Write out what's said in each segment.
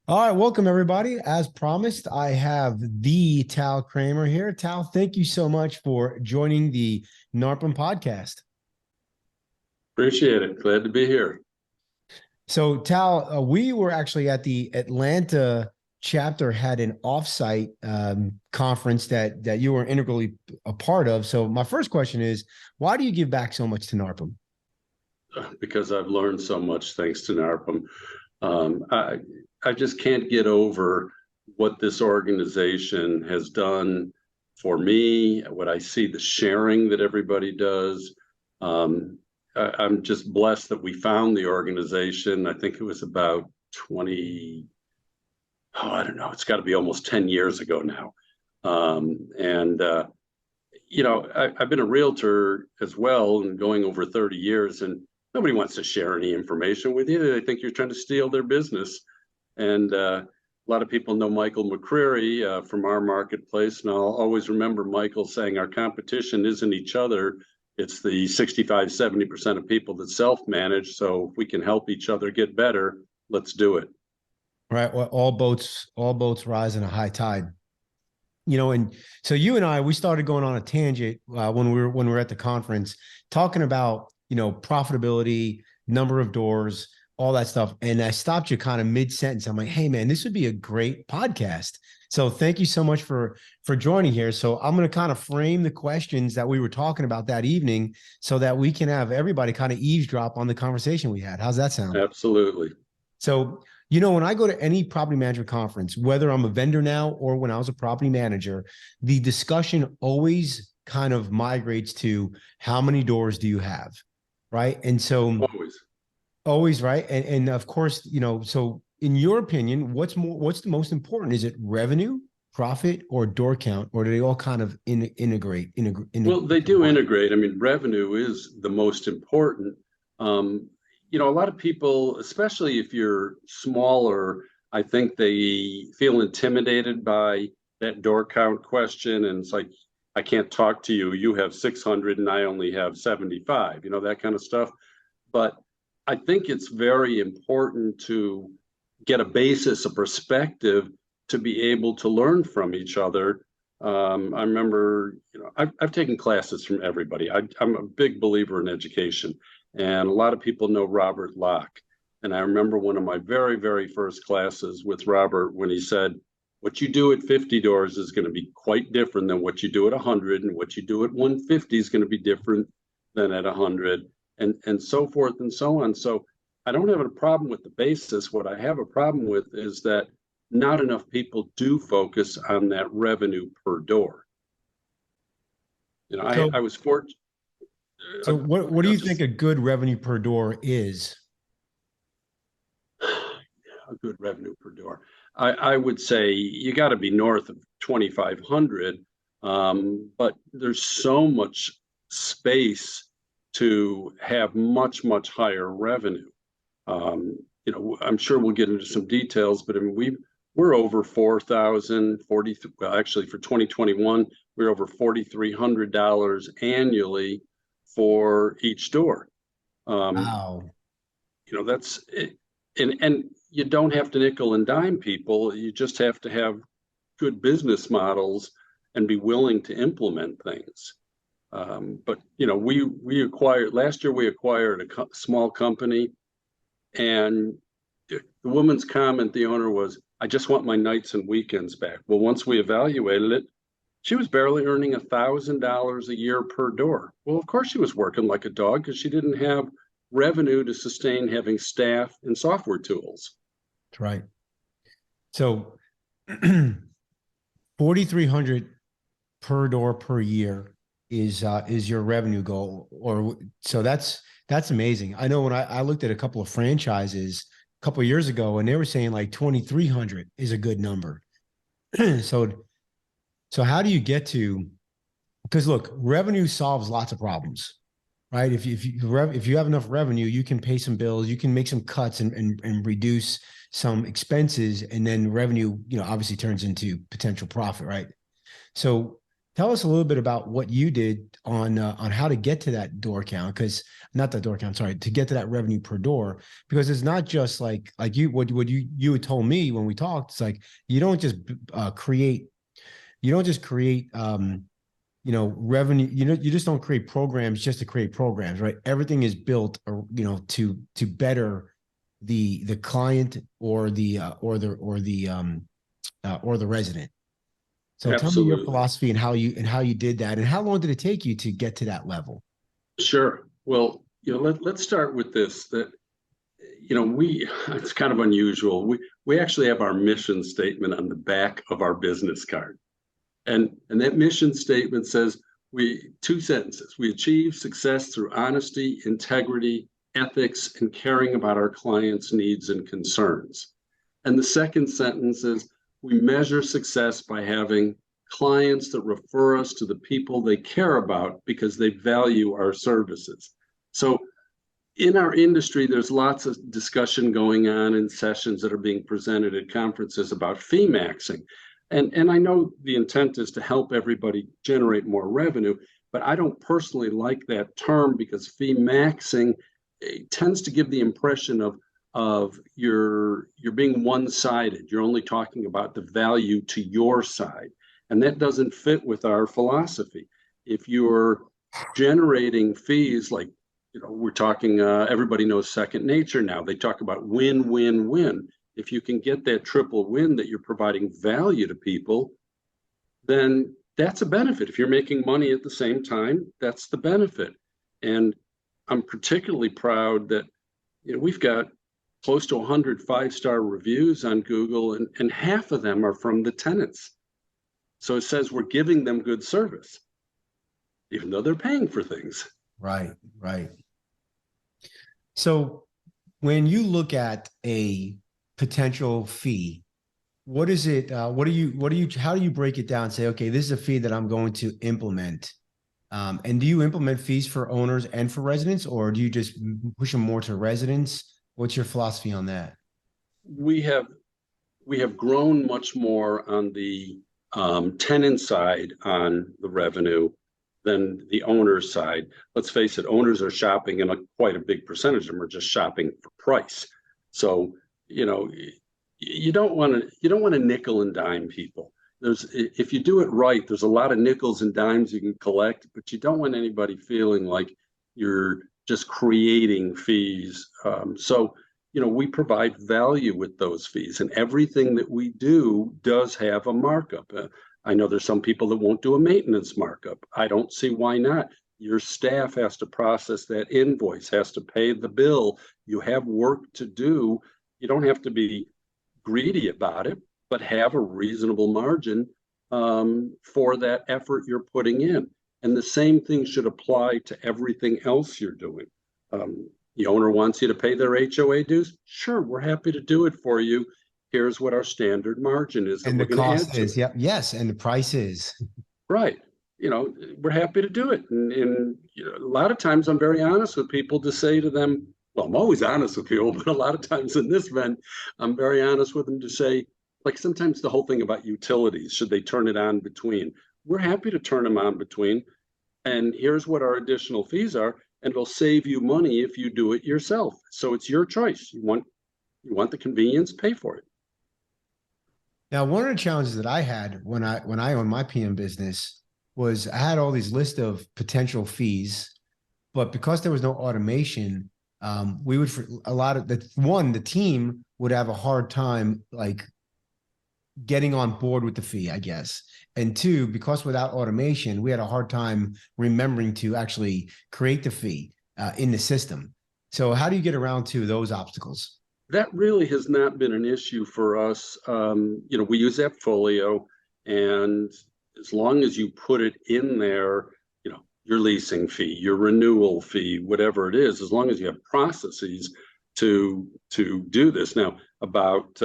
All right, welcome everybody. As promised, I have the Tal Kramer here. Tal, thank you so much for joining the NARPM podcast. Appreciate it. Glad to be here. So, Tal, we were actually at the Atlanta chapter had an offsite conference that you were integrally a part of. So, my first question is, why do you give back so much to NARPM? Because I've learned so much thanks to NARPM. Um, I, I just can't get over what this organization has done for me, what I see, the sharing that everybody does. I'm just blessed that we found the organization. I think it was about 20, I don't know, it's got to be almost 10 years ago now. And I've been a realtor as well and going over 30 years, and nobody wants to share any information with you. They think you're trying to steal their business. And a lot of people know Michael McCreary from our marketplace. And I'll always remember Michael saying our competition isn't each other. It's the 65, 70% of people that self-manage. So if we can help each other get better, let's do it. Right. Well, all boats rise in a high tide. And so you and I, we started going on a tangent when we were at the conference, talking about profitability, number of doors, all that stuff. And I stopped you kind of mid sentence. I'm like, hey man, this would be a great podcast. So thank you so much for joining here. So I'm going to kind of frame the questions that we were talking about that evening, so that we can have everybody kind of eavesdrop on the conversation we had. How's that sound? Absolutely. So, when I go to any property management conference, whether I'm a vendor now or when I was a property manager, the discussion always kind of migrates to how many doors do you have? Right. And so Always. always right. And of course, so in your opinion, what's the most important? Is it revenue, profit, or door count, or do they all kind of integrate? Well, they do integrate. I mean, revenue is the most important. Um, a lot of people, especially if you're smaller, I think they feel intimidated by that door count question. And it's like, I can't talk to you. You have 600 and I only have 75, that kind of stuff. But I think it's very important to get a basis, a perspective to be able to learn from each other. I remember, I've taken classes from everybody. I'm a big believer in education, and a lot of people know Robert Locke. And I remember one of my very, very first classes with Robert when he said, what you do at 50 doors is going to be quite different than what you do at 100, and what you do at 150 is going to be different than at 100, and so forth and so on. So I don't have a problem with the basis. What I have a problem with is that not enough people do focus on that revenue per door. So, I was fortunate. so what do you think a good revenue per door is? A good revenue per door. I would say you got to be north of 2,500, but there's so much space to have much, much higher revenue. I'm sure we'll get into some details, but I mean, we're over 4,000, well, actually for 2021, we're over $4,300 annually for each door. Wow. That's it. And you don't have to nickel and dime people. You just have to have good business models and be willing to implement things. But we acquired last year. We acquired a small company, and the woman's comment, the owner, was, "I just want my nights and weekends back." Well, once we evaluated it, she was barely earning $1,000 a year per door. Well, of course she was working like a dog because she didn't have revenue to sustain having staff and software tools. That's right. So 4,300 per door per year is your revenue goal, or so that's amazing. I know when I looked at a couple of franchises a couple of years ago, and they were saying like 2,300 is a good number. so so how do you get to, because look, revenue solves lots of problems, right? If you have enough revenue, you can pay some bills, you can make some cuts and reduce some expenses, and then revenue, obviously turns into potential profit, right? So Tell us a little bit about what you did on how to get to that door count, because not that door count, sorry, to get to that revenue per door, because it's not just like you what you had told me when we talked. It's like you don't just create, you don't just create revenue. You just don't create programs just to create programs, right? Everything is built, to better the client or the resident. So tell me your Absolutely. philosophy and how you did that, and how long did it take you to get to that level? Sure. Well, let's start with this, that, it's kind of unusual. We actually have our mission statement on the back of our business card. And that mission statement says, two sentences: we achieve success through honesty, integrity, ethics, and caring about our clients' needs and concerns. And the second sentence is, we measure success by having clients that refer us to the people they care about because they value our services. So in our industry, there's lots of discussion going on in sessions that are being presented at conferences about fee maxing. And I know the intent is to help everybody generate more revenue, but I don't personally like that term, because fee maxing tends to give the impression of you're being one-sided. You're only talking about the value to your side, and that doesn't fit with our philosophy. If you're generating fees, like, we're talking, everybody knows Second Nature now. They talk about win, win, win. If you can get that triple win, that you're providing value to people, then that's a benefit. If you're making money at the same time, that's the benefit. And I'm particularly proud that we've got close to 100 five-star reviews on Google, and half of them are from the tenants. So it says we're giving them good service, even though they're paying for things. Right, right. So when you look at a potential fee, what is it? How do you break it down and say, okay, this is a fee that I'm going to implement? And do you implement fees for owners and for residents, or do you just push them more to residents? What's your philosophy on that? We have grown much more on the tenant side on the revenue than the owner side. Let's face it, owners are shopping, and quite a big percentage of them are just shopping for price. So, you don't want to nickel and dime people. If you do it right, there's a lot of nickels and dimes you can collect, but you don't want anybody feeling like you're just creating fees. So we provide value with those fees, and everything that we do does have a markup. I know there's some people that won't do a maintenance markup. I don't see why not. Your staff has to process that invoice, has to pay the bill. You have work to do. You don't have to be greedy about it, but have a reasonable margin for that effort you're putting in. And the same thing should apply to everything else you're doing. The owner wants you to pay their HOA dues. Sure, we're happy to do it for you. Here's what our standard margin is that And we're the going to add cost to is, it. yep, yes, and the price is. Right. We're happy to do it. And a lot of times I'm very honest with people to say to them, well, I'm always honest with people, but a lot of times in this event, I'm very honest with them to say, like, sometimes the whole thing about utilities, should they turn it on between? We're happy to turn them on between. And here's what our additional fees are. And it'll save you money if you do it yourself. So it's your choice. You want the convenience, pay for it. Now, one of the challenges that I had when I owned my PM business was I had all these lists of potential fees, but because there was no automation, we would, for a lot of the team would have a hard time like getting on board with the fee, I guess. And two, because without automation, we had a hard time remembering to actually create the fee in the system. So how do you get around to those obstacles? That really has not been an issue for us. We use Appfolio, and as long as you put it in there, your leasing fee, your renewal fee, whatever it is, as long as you have processes to do this. Now, about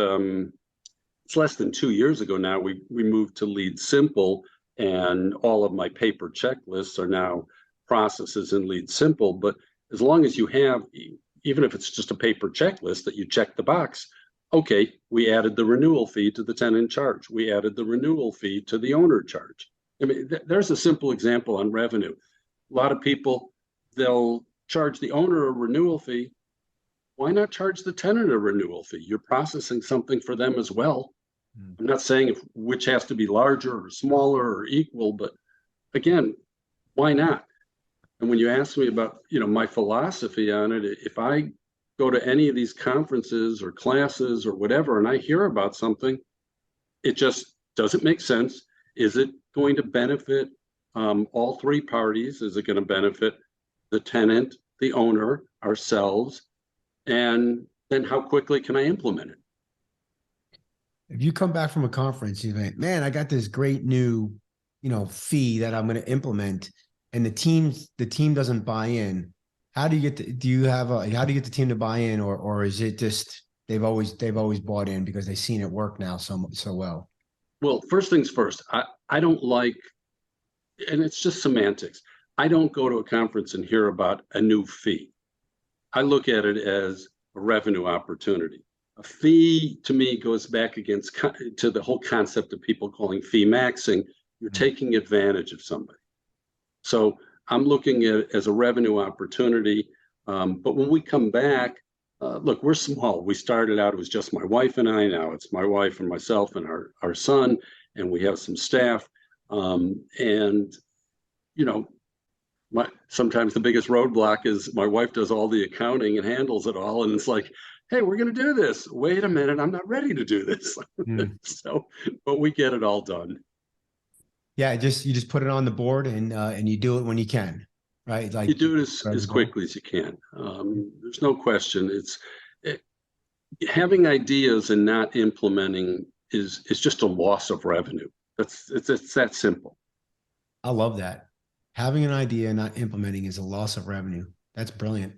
it's less than 2 years ago now, we moved to Lead Simple, and all of my paper checklists are now processes in Lead Simple. But as long as you have, even if it's just a paper checklist that you check the box, okay, we added the renewal fee to the tenant charge. We added the renewal fee to the owner charge. I mean, there's a simple example on revenue. A lot of people, they'll charge the owner a renewal fee. Why not charge the tenant a renewal fee? You're processing something for them as well. I'm not saying which has to be larger or smaller or equal, but again, why not? And when you ask me about, my philosophy on it, if I go to any of these conferences or classes or whatever, and I hear about something, it just doesn't make sense. Is it going to benefit all three parties? Is it going to benefit the tenant, the owner, ourselves? And then how quickly can I implement it? If you come back from a conference, you think, man, I got this great new, fee that I'm going to implement, and the team doesn't buy in. How do you get how do you get the team to buy in, or is it just they've always bought in because they've seen it work now so well? Well, first things first, I don't like, and it's just semantics. I don't go to a conference and hear about a new fee. I look at it as a revenue opportunity. A fee to me goes back to the whole concept of people calling fee maxing. You're taking advantage of somebody. So I'm looking at it as a revenue opportunity. But when we come back, look, we're small. We started out, it was just my wife and I. Now it's my wife and myself and our son, and we have some staff. And, sometimes the biggest roadblock is my wife does all the accounting and handles it all. And it's like, hey, we're going to do this. Wait a minute, I'm not ready to do this. So, but we get it all done. Yeah, you just put it on the board and you do it when you can, right? Like you do it as quickly as you can. There's no question. Having ideas and not implementing is just a loss of revenue. It's that simple. I love that. Having an idea and not implementing is a loss of revenue. That's brilliant.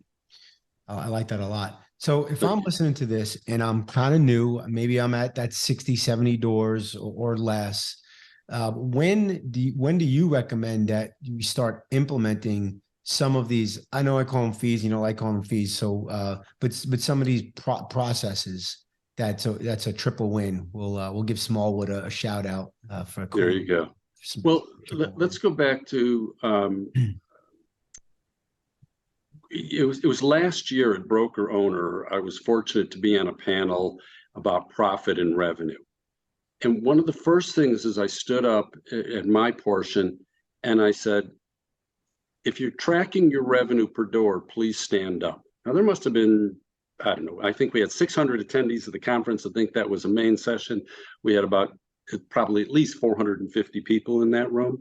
I like that a lot. So if I'm listening to this and I'm kind of new, maybe I'm at that 60, 70 doors or less. When do you recommend that you start implementing some of these? I know I call them fees, I call them fees. So, but some of these processes that's a triple win. We'll give Smallwood a shout out for. There you go. Well, let's go back to it was last year at Broker Owner. I was fortunate to be on a panel about profit and revenue. And one of the first things is I stood up at my portion and I said, if you're tracking your revenue per door, please stand up. Now there must have been, I don't know, I think we had 600 attendees at the conference. I think that was a main session. We had about probably at least 450 people in that room.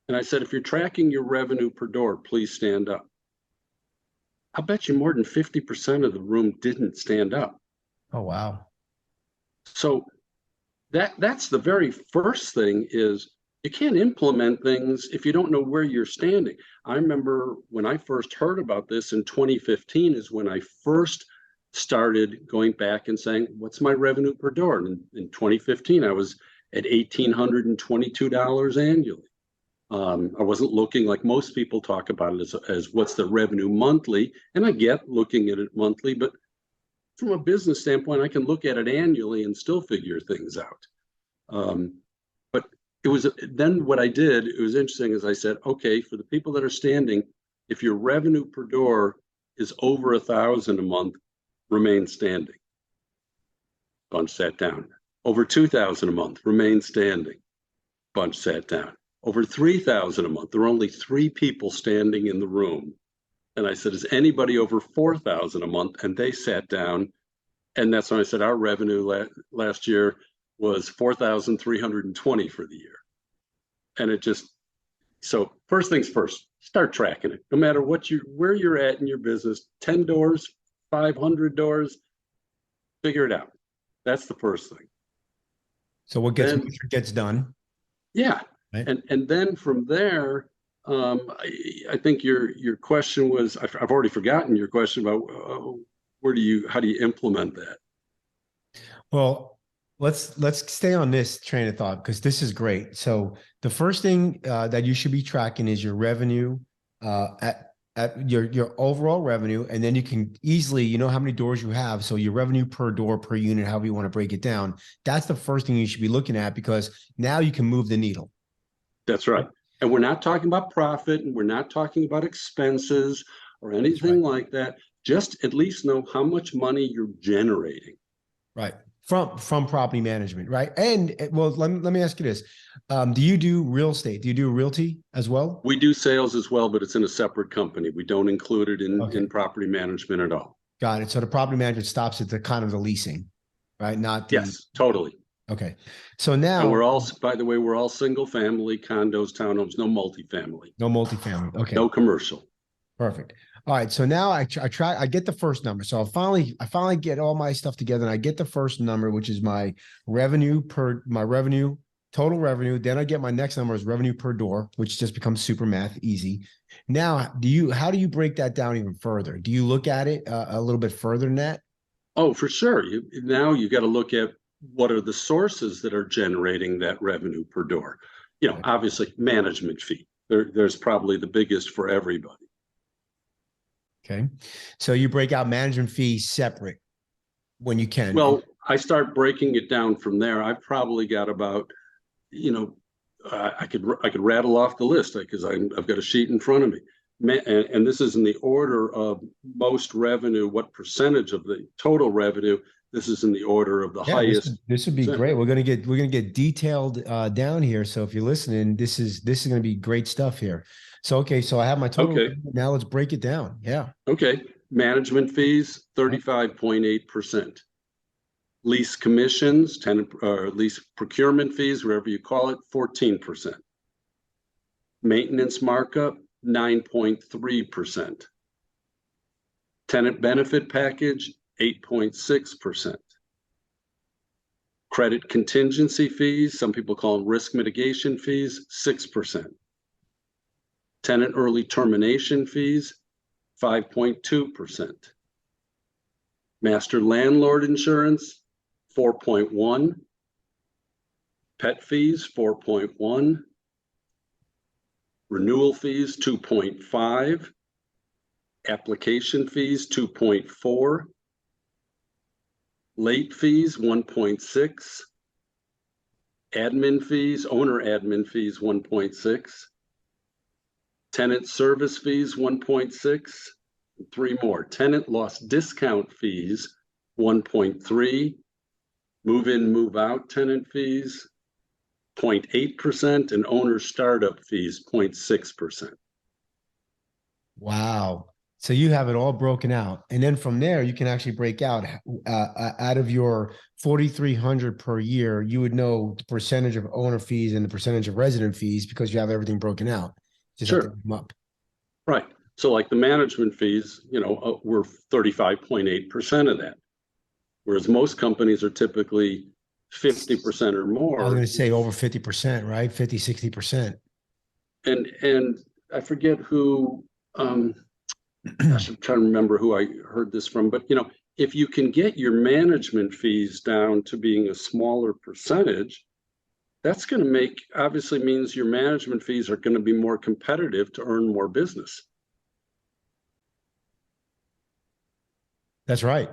And I said, if you're tracking your revenue per door, please stand up. I'll bet you more than 50% of the room didn't stand up. Oh, wow. So that's the very first thing is you can't implement things if you don't know where you're standing. I remember when I first heard about this in 2015 is when I first started going back and saying, what's my revenue per door? And in 2015, I was at $1,822 annually. I wasn't looking like most people talk about it as what's the revenue monthly. And I get looking at it monthly, but from a business standpoint, I can look at it annually and still figure things out. But it was then what I did, it was interesting as I said, okay, for the people that are standing, if your revenue per door is over 1,000 a month, remain standing. Bunch sat down. Over 2,000 a month, remain standing. Bunch sat down. Over 3,000 a month, there were only 3 people standing in the room. And I said, is anybody over 4,000 a month? And they sat down. And that's when I said, our revenue last year was 4,320 for the year. And it just, so first things first, start tracking it. No matter where you're at in your business, 10 doors, 500 doors, figure it out. That's the first thing. So what gets done? Yeah. Right. And then from there, I think your question was, I've already forgotten your question about how do you implement that? Well, let's stay on this train of thought because this is great. So the first thing that you should be tracking is your revenue at your overall revenue, and then you can easily, how many doors you have. So your revenue per door, per unit, however you want to break it down. That's the first thing you should be looking at because now you can move the needle. That's right. And we're not talking about profit, and we're not talking about expenses or anything like that. Just at least know how much money you're generating. Right. From property management, right? And well, let me ask you this. Do you do real estate? Do you do realty as well? We do sales as well, but it's in a separate company. We don't include it in property management at all. Got it. So the property management stops at the kind of the leasing, right? Not the. Yes, totally. Okay. So now. And we're all, by the way, we're all single family condos, townhomes, no multifamily. No multifamily. Okay. No commercial. Perfect. All right. So now I get the first number. So I finally get all my stuff together and I get the first number, which is my revenue, total revenue. Then I get my next number is revenue per door, which just becomes super math easy. Now, how do you break that down even further? Do you look at it a little bit further than that? Oh, for sure. Now you got to look at what are the sources that are generating that revenue per door. Obviously management fee. There's probably the biggest for everybody. Okay. So you break out management fees separate when you can. Well, I start breaking it down from there. I've probably got about, I could rattle off the list because I've got a sheet in front of me. And this is in the order of most revenue, what percentage of the total revenue. This is in the order of the highest. This would be great. We're gonna get detailed down here. So if you're listening, this is gonna be great stuff here. So okay, so I have my total. Okay. Now let's break it down. Yeah. Okay. Management fees, 35.8%. Lease commissions, tenant or lease procurement fees, whatever you call it, 14%. Maintenance markup, 9.3%. Tenant benefit package, 8.6%. Credit contingency fees, some people call them risk mitigation fees, 6%. Tenant early termination fees, 5.2%. Master landlord insurance, 4.1. Pet fees, 4.1. Renewal fees, 2.5. Application fees, 2.4. Late fees, 1.6. Admin fees, owner admin fees, 1.6. Tenant service fees, 1.6. 3 more. Tenant loss discount fees, 1.3. Move-in, move-out tenant fees, 0.8%, and owner startup fees, 0.6%. Wow. So you have it all broken out. And then from there, you can actually break out of your 4,300 per year, you would know the percentage of owner fees and the percentage of resident fees because you have everything broken out. Just sure. Have to them up. Right. So like the management fees, we're 35.8% of that. Whereas most companies are typically 50% or more. I was going to say over 50%, right? 50, 60%. And I forget who, gosh, I'm trying to remember who I heard this from, but if you can get your management fees down to being a smaller percentage, that's going to obviously means your management fees are going to be more competitive to earn more business. That's right.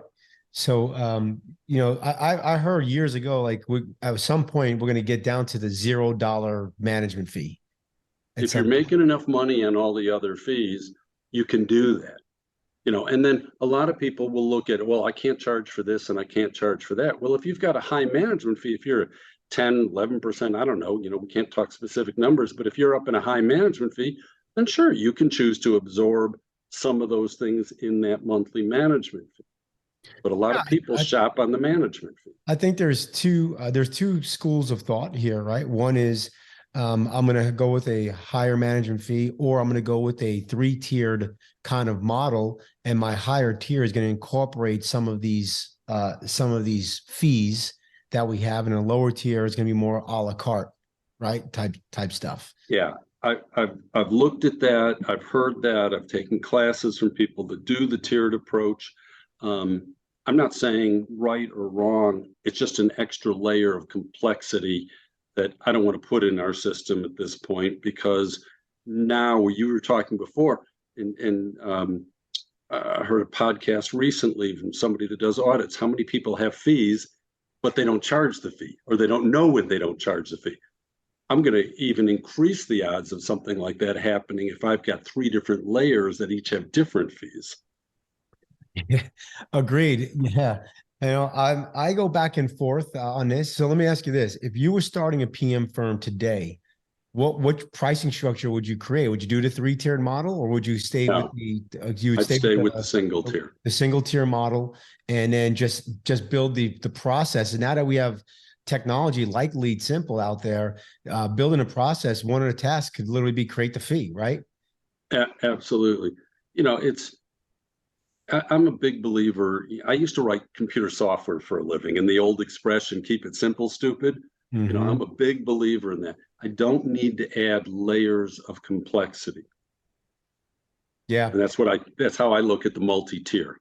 So, I heard years ago, like at some point we're going to get down to the $0 management fee. If you're making enough money on all the other fees, you can do that. And then a lot of people will look at, well, I can't charge for this and I can't charge for that. Well, if you've got a high management fee, if you're 10, 11%, I don't know, we can't talk specific numbers, but if you're up in a high management fee, then sure, you can choose to absorb some of those things in that monthly management fee. But a lot of people shop on the management fee. I think there's two schools of thought here, right? One is I'm going to go with a higher management fee, or I'm going to go with a 3-tiered kind of model, and my higher tier is going to incorporate some of these fees that we have, and a lower tier is going to be more a la carte, right? Type stuff. Yeah, I've looked at that. I've heard that. I've taken classes from people that do the tiered approach. I'm not saying right or wrong. It's just an extra layer of complexity that I don't want to put in our system at this point, because now you were talking before, and I heard a podcast recently from somebody that does audits. How many people have fees, but they don't charge the fee, or they don't know when they don't charge the fee? I'm going to even increase the odds of something like that happening if I've got 3 different layers that each have different fees. Yeah, agreed. Yeah. I go back and forth on this. So let me ask you this. If you were starting a PM firm today, what pricing structure would you create? Would you do the three-tiered model, or would you stay with No, you would I'd stay with stay with the single tier. the single tier model, and then just build the process? And now that we have technology like Lead Simple out there, building a process, one of the tasks could literally be create the fee, right? Absolutely. You know, I'm a big believer. I used to write computer software for a living, and the old expression, keep it simple, stupid. You know, Mm-hmm. I'm a big believer in that. I don't need to add layers of complexity. Yeah. And that's how I look at the multi-tier.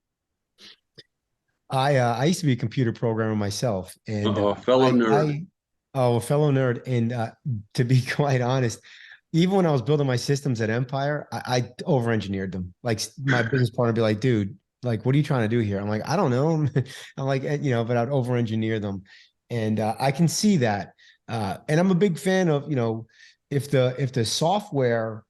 I used to be a computer programmer myself, and Fellow nerd. I oh, a fellow nerd. And to be quite honest, even when I was building my systems at Empire, I over-engineered them. Like my business partner would be like, dude, like, what are you trying to do here? I'm like, I don't know. I'm like, but I'd over-engineer them. And I can see that. And I'm a big fan of, if the software,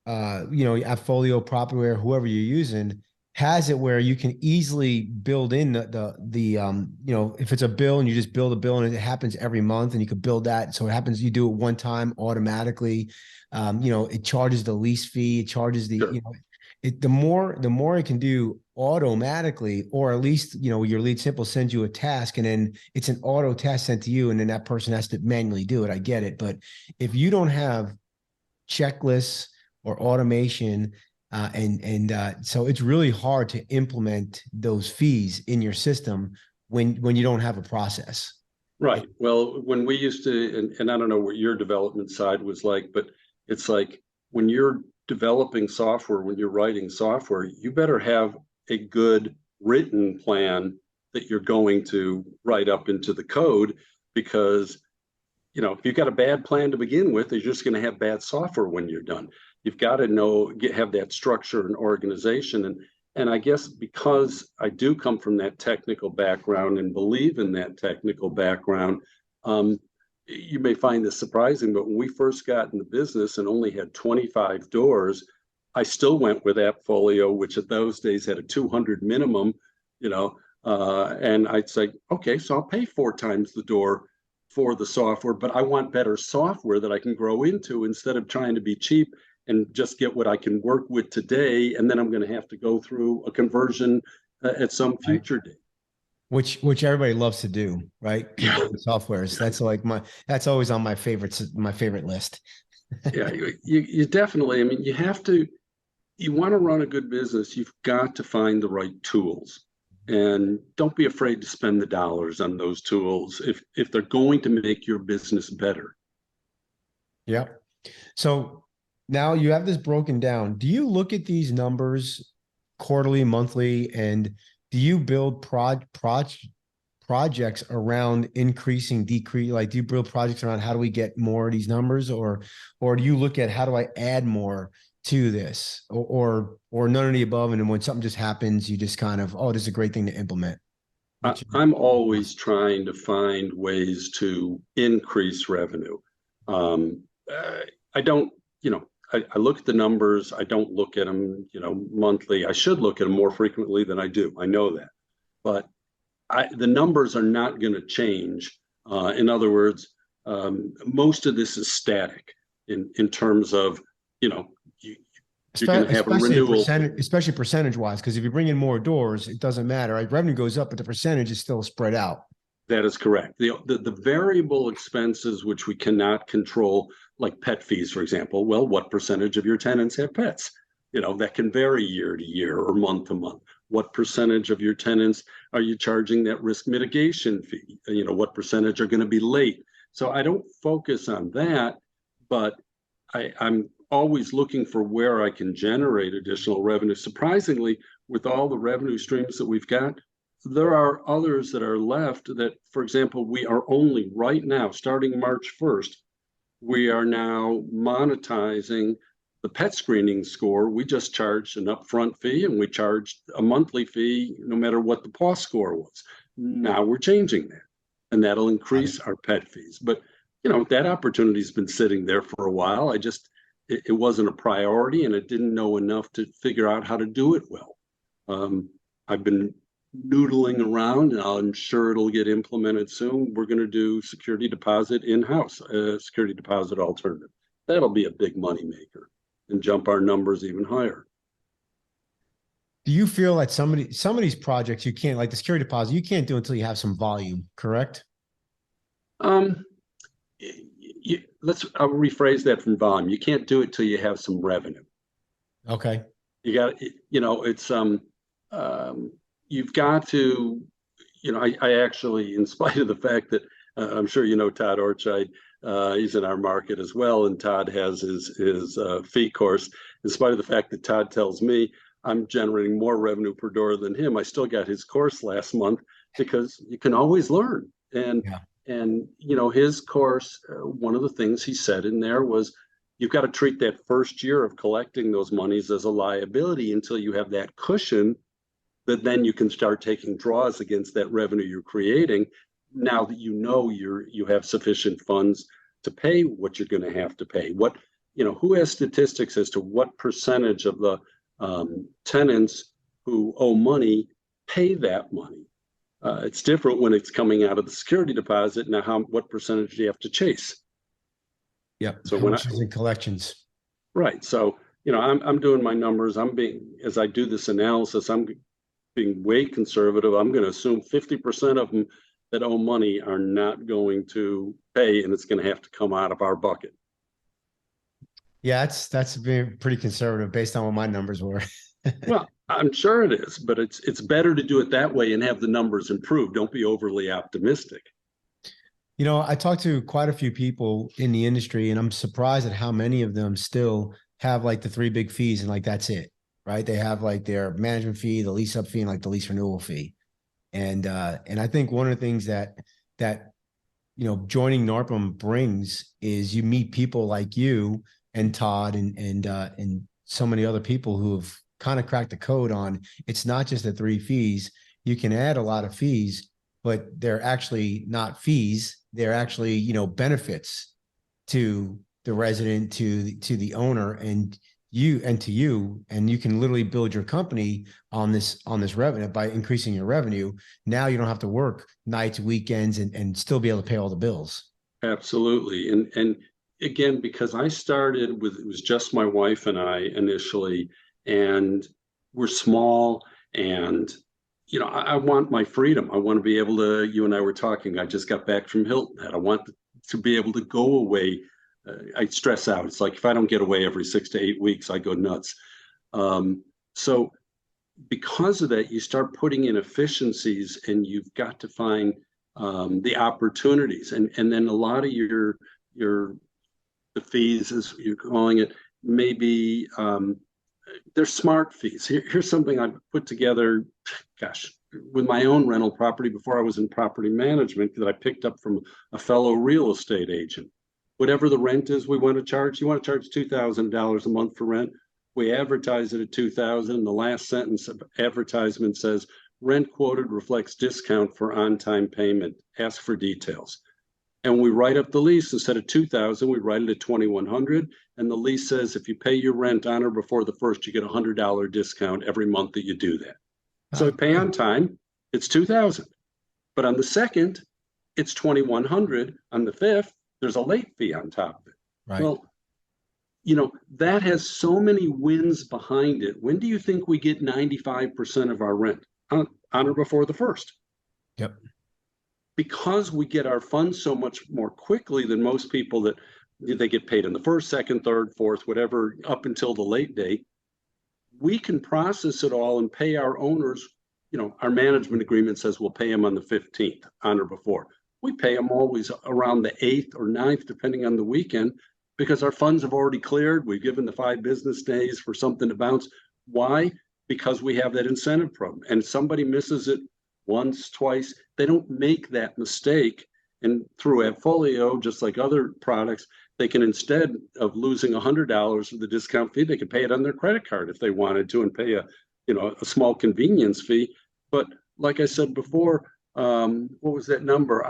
Appfolio, Properware, whoever you're using, has it where you can easily build in if it's a bill and you just build a bill and it happens every month and you could build that. So it happens, you do it one time automatically. It charges the lease fee, it charges Sure. the more it can do automatically, or at least, your Lead Simple sends you a task and then it's an auto task sent to you and then that person has to manually do it. I get it. But if you don't have checklists or automation, so it's really hard to implement those fees in your system when you don't have a process. Right. Well, when we used to, and I don't know what your development side was like, but it's like when you're developing software, when you're writing software, you better have a good written plan that you're going to write up into the code, because if you've got a bad plan to begin with, you're just going to have bad software when you're done. You've got to have that structure and organization. And I guess because I do come from that technical background and believe in that technical background, you may find this surprising, but when we first got in the business and only had 25 doors, I still went with Appfolio, which at those days had a 200 minimum, and I'd say, okay, so I'll pay 4 times the door for the software, but I want better software that I can grow into instead of trying to be cheap and just get what I can work with today. And then I'm going to have to go through a conversion at some Right. future date. Which everybody loves to do, right? Yeah. Softwares. That's always on my favorite list. Yeah. You definitely, I mean, you want to run a good business, you've got to find the right tools. And don't be afraid to spend the dollars on those tools if they're going to make your business better. Yeah. So now you have this broken down. Do you look at these numbers quarterly, monthly, and do you build projects around increasing, decrease? Like, do you build projects around how do we get more of these numbers, or do you look at how do I add more to this, or none of the above? And then when something just happens, you just kind of, oh, this is a great thing to implement. I'm always trying to find ways to increase revenue. I don't, I look at the numbers. I don't look at them, monthly. I should look at them more frequently than I do. I know that, but the numbers are not going to change. In other words, most of this is static in terms of, you, you're going to have a renewal. Especially percentage wise, because if you bring in more doors, it doesn't matter. Right? Revenue goes up, but the percentage is still spread out. That is correct. The variable expenses, which we cannot control, like pet fees, for example. Well, what percentage of your tenants have pets? That can vary year to year or month to month. What percentage of your tenants are you charging that risk mitigation fee? What percentage are going to be late? So I don't focus on that, but I'm always looking for where I can generate additional revenue. Surprisingly, with all the revenue streams that we've got, there are others that are left that, for example, we are only right now, starting March 1st, we are now monetizing the pet screening score. We just charged an upfront fee and we charged a monthly fee no matter what the PAW score was. Now we're changing that, and that'll increase our pet fees. But that opportunity's been sitting there for a while. It wasn't a priority, and it didn't know enough to figure out how to do it well. I've been noodling around, and I'm sure it'll get implemented soon. We're going to do security deposit in-house, security deposit alternative. That'll be a big moneymaker and jump our numbers even higher. Do you feel like some of these projects you can't, like the security deposit, you can't do until you have some volume, correct? I'll rephrase that from volume. You can't do it till you have some revenue. Okay. You got, it's you've got to, I actually, in spite of the fact that I'm sure Todd Orchide, he's in our market as well, and Todd has his fee course. In spite of the fact that Todd tells me I'm generating more revenue per door than him, I still got his course last month, because you can always learn. And yeah. And his course, one of the things he said in there was, you've got to treat that first year of collecting those monies as a liability until you have that cushion, that then you can start taking draws against that revenue you're creating. Now that you have sufficient funds to pay what you're going to have to pay. Who has statistics as to what percentage of the tenants who owe money pay that money? It's different when it's coming out of the security deposit. Now, what percentage do you have to chase? Yeah. So how much is in collections? Right. So, I'm doing my numbers. As I do this analysis, I'm being way conservative. I'm going to assume 50% of them that owe money are not going to pay, and it's going to have to come out of our bucket. Yeah, that's being pretty conservative based on what my numbers were. Well, I'm sure it is, but it's better to do it that way and have the numbers improve. Don't be overly optimistic. I talked to quite a few people in the industry, and I'm surprised at how many of them still have like the three big fees, and like that's it, right? They have like their management fee, the lease up fee, and like the lease renewal fee. And I think one of the things that joining NARPM brings is you meet people like you and Todd and so many other people who have kind of cracked the code on, it's not just the three fees. You can add a lot of fees, but they're actually not fees. They're actually, benefits to the resident, to the owner, and to you, and you can literally build your company on this revenue by increasing your revenue. Now you don't have to work nights, weekends, and still be able to pay all the bills. Absolutely. And again, because I started it was just my wife and I initially, and we're small, and I want my freedom. I want to be able to, you and I were talking, I just got back from Hilton Head. I want to be able to go away. I stress out. It's like, if I don't get away every 6 to 8 weeks, I go nuts. So because of that, you start putting in efficiencies, and you've got to find the opportunities. And then a lot of the fees, as you're calling it, maybe they're smart fees. Here's something I put together, gosh, with my own rental property before I was in property management, that I picked up from a fellow real estate agent. Whatever the rent is we want to charge, you want to charge $2,000 a month for rent. We advertise it at $2,000. The last sentence of advertisement says, rent quoted reflects discount for on-time payment. Ask for details. And we write up the lease, instead of $2,000, we write it at $2,100. And the lease says, if you pay your rent on or before the first, you get a $100 discount every month that you do that. So we pay on time, it's $2,000. But on the second, it's $2,100. On the fifth, there's a late fee on top of it. Right. Well, that has so many wins behind it. When do you think we get 95% of our rent? On or before the first? Yep. Because we get our funds so much more quickly than most people, that they get paid in the first, second, third, fourth, whatever, up until the late date, we can process it all and pay our owners. Our management agreement says we'll pay them on the 15th, on or before. We pay them always around the 8th or 9th, depending on the weekend, because our funds have already cleared. We've given the 5 business days for something to bounce. Why? Because we have that incentive program. And somebody misses it once, twice, they don't make that mistake. And through AppFolio, just like other products, they can, instead of losing $100 of the discount fee, they could pay it on their credit card if they wanted to, and pay a small convenience fee. But like I said before, what was that number?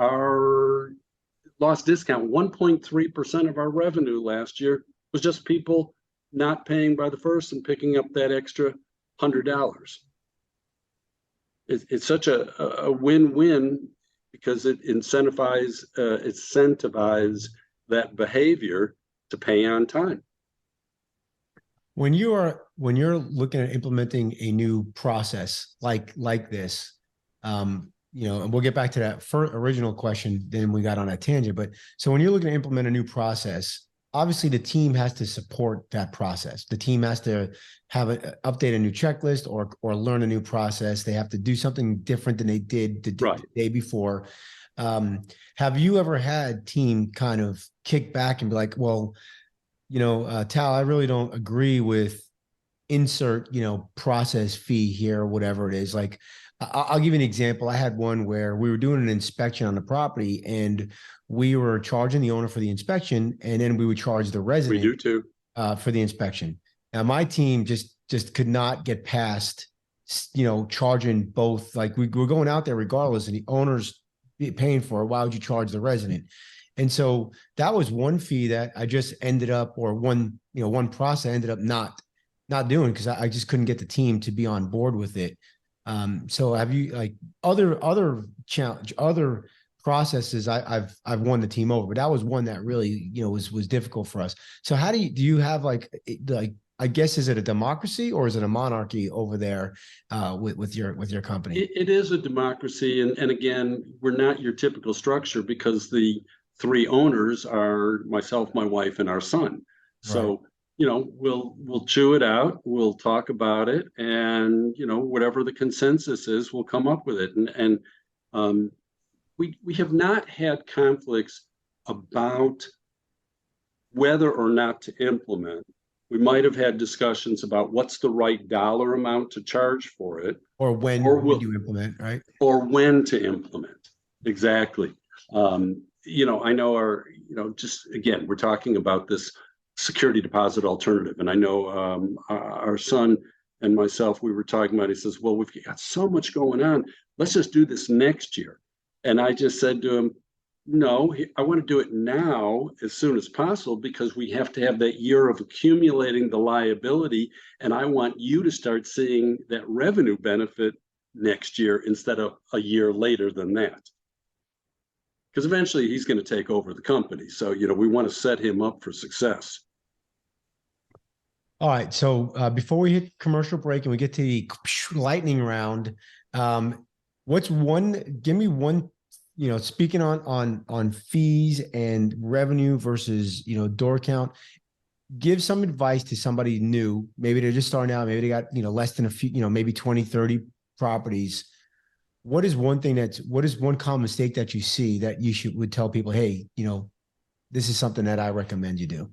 loss discount. 1.3% of our revenue last year was just people not paying by the first and picking up that extra $100. It's such a win-win because it incentivizes that behavior to pay on time. When you're looking at implementing a new process like this, you know, and we'll get back to that original question, then we got on that tangent. But so when you're looking to implement a new process, obviously the team has to support that process. The team has to update a new checklist or learn a new process. They have to do something different than they did the day before. Have you ever had team kind of kick back and be like, well, you know, Tal, I really don't agree with insert, you know, process fee here, or whatever it is. Like, I'll give you an example. I had one where we were doing an inspection on the property and we were charging the owner for the inspection, and then we would charge the resident. We do too. For the inspection. Now my team just could not get past, you know, charging both. Like we're going out there regardless, and the owner's paying for it. Why would you charge the resident? And so that was one fee that I just ended up, or one process I ended up not doing because I just couldn't get the team to be on board with it. So have you, like, other processes I've won the team over, but that was one that really, you know, was difficult for us. So how do you have like I guess, is it a democracy or is it a monarchy over there with your company? It is a democracy, and again, we're not your typical structure because the three owners are myself, my wife, and our son. So right. You know, we'll chew it out, we'll talk about it, and you know, whatever the consensus is, we'll come up with it. And we have not had conflicts about whether or not to implement. We might have had discussions about what's the right dollar amount to charge for it, or when you implement, right? Or when to implement. Exactly. You know, I know just again, we're talking about this security deposit alternative. And I know our son and myself, we were talking about, he says, well, we've got so much going on. Let's just do this next year. And I just said to him, no, I want to do it now as soon as possible because we have to have that year of accumulating the liability. And I want you to start seeing that revenue benefit next year instead of a year later than that. Because eventually he's going to take over the company. So, you know, we want to set him up for success. All right. So before we hit commercial break and we get to the lightning round, give me one, you know, speaking on fees and revenue versus, you know, door count, give some advice to somebody new. Maybe they're just starting out. Maybe they got, you know, less than a few, you know, maybe 20, 30 properties. What is one common mistake that you see that you would tell people, hey, you know, this is something that I recommend you do?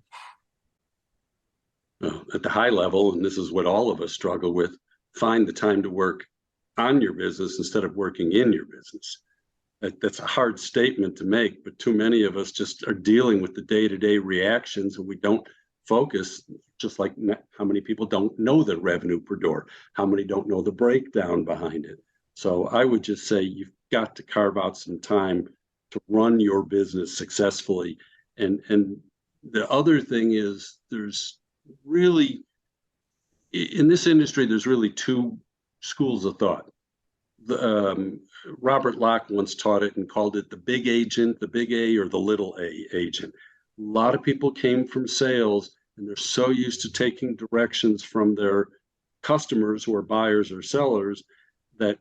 At the high level, and this is what all of us struggle with, find the time to work on your business instead of working in your business. That's a hard statement to make, but too many of us just are dealing with the day-to-day reactions, and we don't focus, just like how many people don't know the revenue per door, how many don't know the breakdown behind it. So I would just say you've got to carve out some time to run your business successfully. And the other thing is, there's really, in this industry, there's really two schools of thought. Robert Locke once taught it and called it the big agent, the big A, or the little A agent. A lot of people came from sales and they're so used to taking directions from their customers who are buyers or sellers that,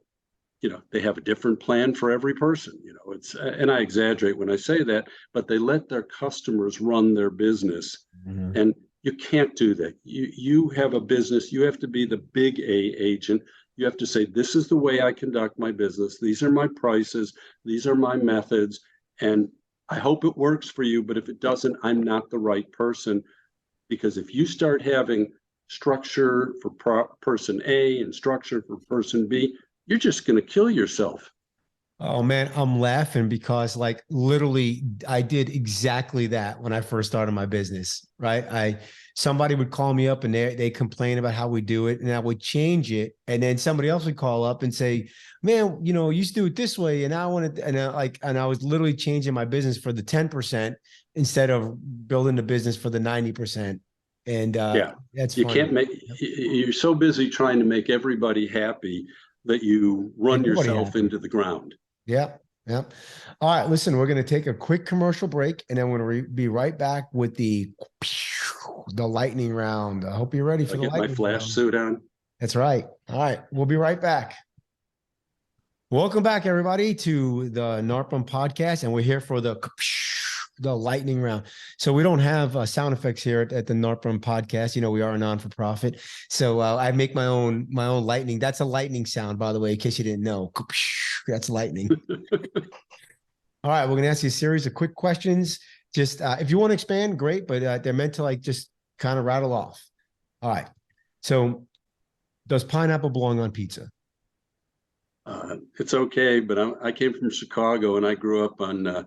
you know, they have a different plan for every person. You know, and I exaggerate when I say that, but they let their customers run their business. Mm-hmm. And you can't do that. You have a business, you have to be the big A agent. You have to say, this is the way I conduct my business. These are my prices. These are my methods. And I hope it works for you. But if it doesn't, I'm not the right person. Because if you start having structure for person A and structure for person B, you're just going to kill yourself. Oh man, I'm laughing because like literally I did exactly that when I first started my business, right? somebody would call me up and they complain about how we do it, and I would change it, and then somebody else would call up and say, "Man, you used to do it this way, and I wanted," and I was literally changing my business for the 10% instead of building the business for the 90%. And Yeah, that's you funny. can't make, you're so busy trying to make everybody happy that you run Ain't nobody yourself happy. into the ground. Yeah. Yeah. All right. Listen, we're going to take a quick commercial break, and then we're going to be right back with the lightning round. I hope you're ready for I the get my lightning flash round. suit on. That's right. All right. We'll be right back. Welcome back, everybody, to the NARPM podcast, and we're here for the lightning round. So we don't have sound effects here at the NARPM podcast. We are a non-for-profit, so I make my own lightning. That's a lightning sound, by the way, in case you didn't know. That's lightning. All right, we're going to ask you a series of quick questions. Just if you want to expand, great, but they're meant to just kind of rattle off. All right. So, does pineapple belong on pizza? It's okay, but I came from Chicago and I grew up on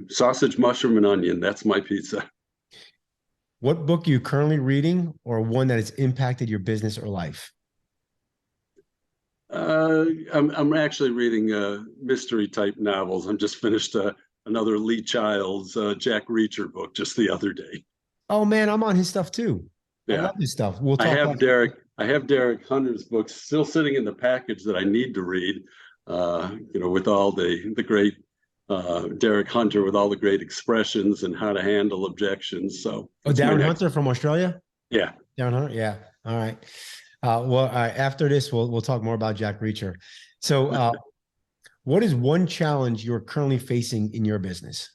sausage, mushroom, and onion. That's my pizza. What book are you currently reading, or one that has impacted your business or life? I'm actually reading mystery type novels. I'm just finished another Lee Child's Jack Reacher book just the other day. Oh man, I'm on his stuff too. I Yeah, love his stuff. We'll I talk have about Derek Hunter's books still sitting in the package that I need to read. With all the great Derek Hunter with all the great expressions and how to handle objections. So Darren Hunter from Australia. Yeah, Darren Hunter. Yeah. All right. After this, we'll talk more about Jack Reacher. So, what is one challenge you're currently facing in your business?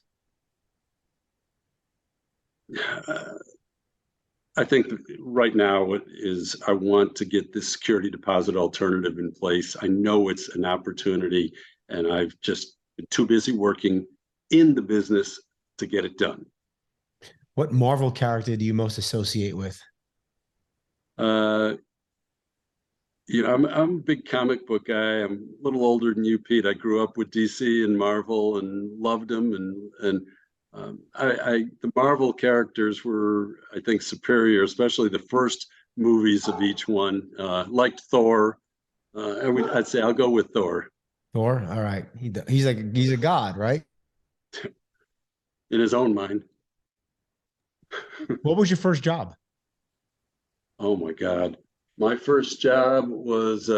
I think right now I want to get this security deposit alternative in place. I know it's an opportunity, and I've just been too busy working in the business to get it done. What Marvel character do you most associate with? I'm a big comic book guy. I'm a little older than you, Pete. I grew up with DC and Marvel and loved them, and the Marvel characters were, I think, superior, especially the first movies of each one. Liked Thor. I'd say I'll go with Thor. Thor. All right. He's a god, right? In his own mind. What was your first job? Oh my God. My very first job was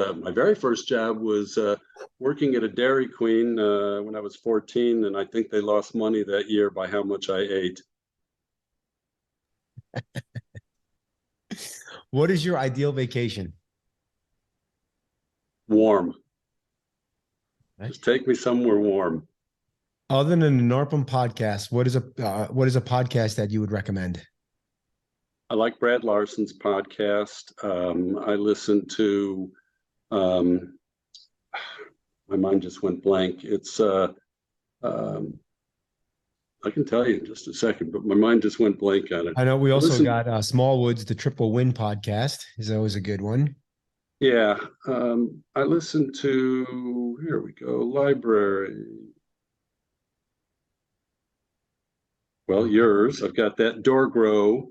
working at a Dairy Queen when I was 14, and I think they lost money that year by how much I ate. What is your ideal vacation? Warm. Right. Just take me somewhere warm. Other than the NARPM podcast, what is a podcast that you would recommend? I like Brad Larson's podcast. I listen to, my mind just went blank. It's, I can tell you in just a second, but my mind just went blank on it. I know we also got Smallwood's The Triple Win podcast is always a good one. Yeah. I listen to, here we go, library. Well, yours. I've got that Doorgrow.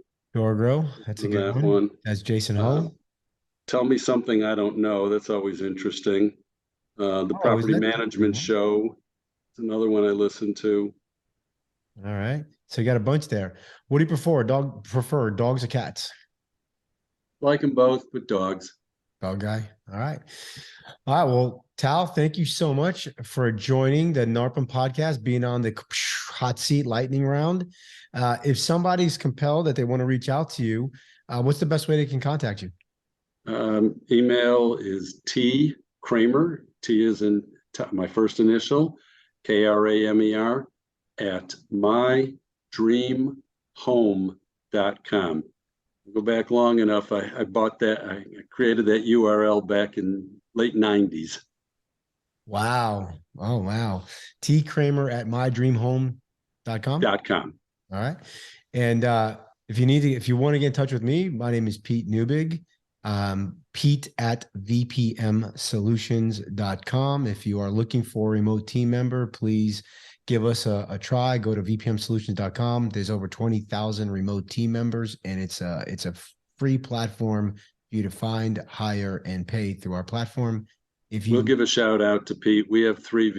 That's a good one. That's Jason Hull. Tell Me Something I Don't Know. That's always interesting. The Property Management Show is another one I listen to. All right. So you got a bunch there. What do you prefer? Dogs or cats? Like them both, but dogs. Dog guy. All right. All right. Well, Tal, thank you so much for joining the NARPM podcast, being on the hot seat lightning round. If somebody's compelled that they want to reach out to you, what's the best way they can contact you? Email is T Kramer. T is in my first initial, Kramer, at mydreamhome.com. Go back long enough. I bought that. I created that URL back in late 90s. Wow. Oh, wow. T Kramer at mydreamhome.com. All right. And if you want to get in touch with me, my name is Pete Neubig. Pete at vpmsolutions.com. If you are looking for a remote team member, please give us a try. Go to vpmsolutions.com. There's over 20,000 remote team members, and it's a free platform for you to find, hire, and pay through our platform. We'll give a shout out to Pete. We have three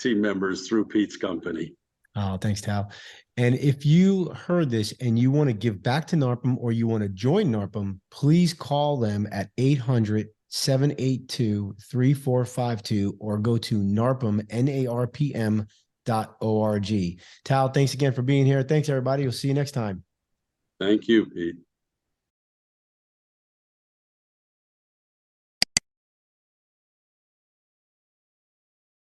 team members through Pete's company. Oh, thanks, Tal. And if you heard this and you want to give back to NARPM or you want to join NARPM, please call them at 800-782-3452 or go to NARPM, NARPM.org. Tal, thanks again for being here. Thanks, everybody. We'll see you next time. Thank you, Pete.